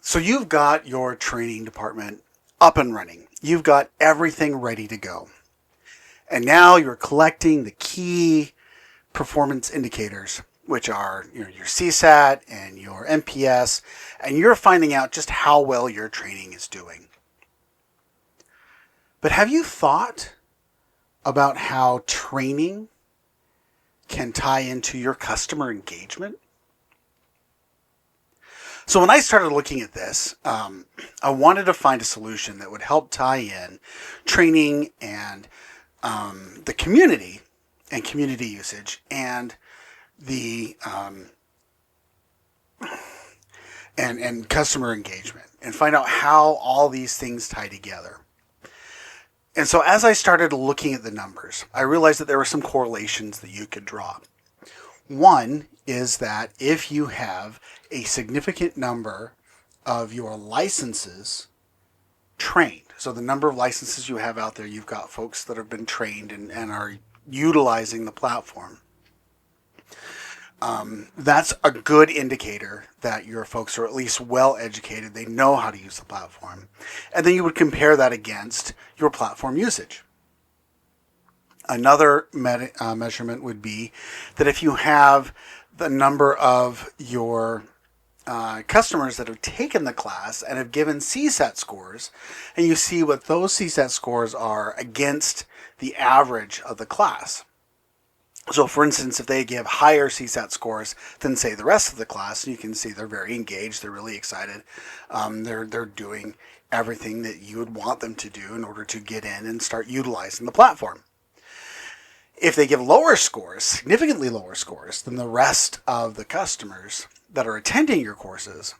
So you've got your training department up and running. You've got everything ready to go. And now you're collecting the key performance indicators, which are your CSAT and your NPS, and you're finding out just how well your training is doing. But have you thought about how training can tie into your customer engagement? So when I started looking at this, I wanted to find a solution that would help tie in training and the community and community usage and the and customer engagement, and find out how all these things tie together. And so as I started looking at the numbers, I realized that there were some correlations that you could draw. One is that if you have a significant number of your licenses trained, so the number of licenses you have out there, you've got folks that have been trained and are utilizing the platform. That's a good indicator that your folks are at least well educated. They know how to use the platform. And then you would compare that against your platform usage. Another measurement would be that if you have the number of your customers that have taken the class and have given CSAT scores, and you see what those CSAT scores are against the average of the class. So for instance, if they give higher CSAT scores than, say, the rest of the class, you can see they're very engaged, they're really excited, they're doing everything that you would want them to do in order to get in and start utilizing the platform. If they give lower scores, significantly lower scores than the rest of the customers that are attending your courses,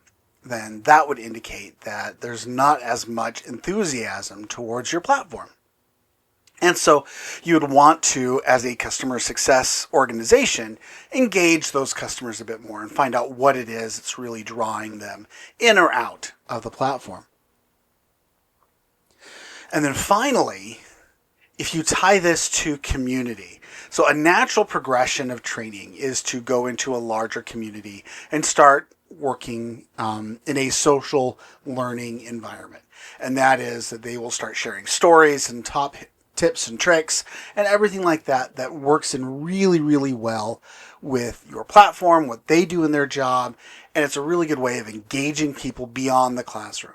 then that would indicate that there's not as much enthusiasm towards your platform. And so you would want to, as a customer success organization, engage those customers a bit more and find out what it is that's really drawing them in or out of the platform. And then finally, if you tie this to community, so a natural progression of training is to go into a larger community and start working in a social learning environment. And that is that they will start sharing stories and top tips and tricks and everything like that that works in really, really well with your platform, what they do in their job, and it's a really good way of engaging people beyond the classroom.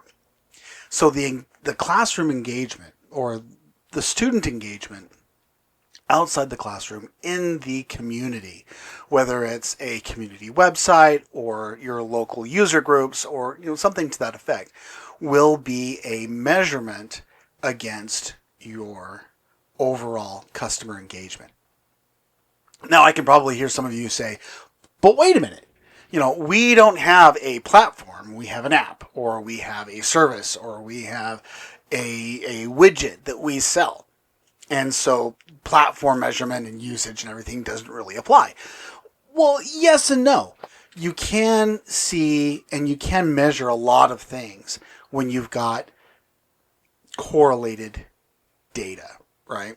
So the classroom engagement, or the student engagement outside the classroom in the community, whether it's a community website or your local user groups or something to that effect, will be a measurement against your overall customer engagement. Now, I can probably hear some of you say, but wait a minute, we don't have a platform, we have an app, or we have a service, or we have a widget that we sell. And so platform measurement and usage and everything doesn't really apply. Well, yes and no. You can see and you can measure a lot of things when you've got correlated data, right?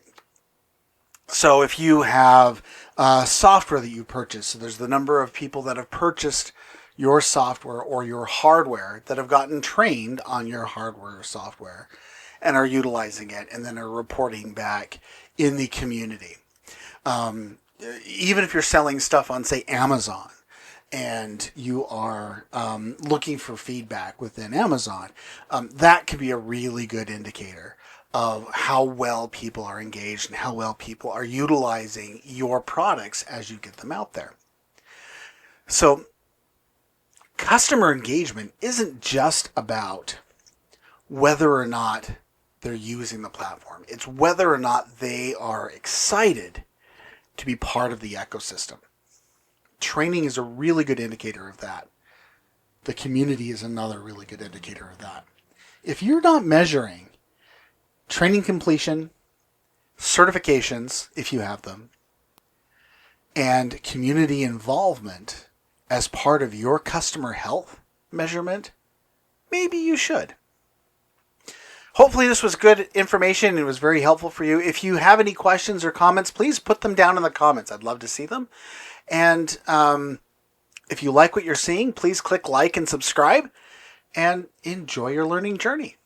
So if you have software that you purchase, so there's the number of people that have purchased your software or your hardware that have gotten trained on your hardware or software and are utilizing it and then are reporting back in the community. Even if you're selling stuff on, say, Amazon, and you are looking for feedback within Amazon, that could be a really good indicator of how well people are engaged and how well people are utilizing your products as you get them out there. So customer engagement isn't just about whether or not they're using the platform. It's whether or not they are excited to be part of the ecosystem. Training is a really good indicator of that. The community is another really good indicator of that. If you're not measuring training completion, certifications, if you have them, and community involvement as part of your customer health measurement, maybe you should. Hopefully this was good information and it was very helpful for you. If you have any questions or comments, please put them down in the comments. I'd love to see them. And if you like what you're seeing, please click like and subscribe. and enjoy your learning journey.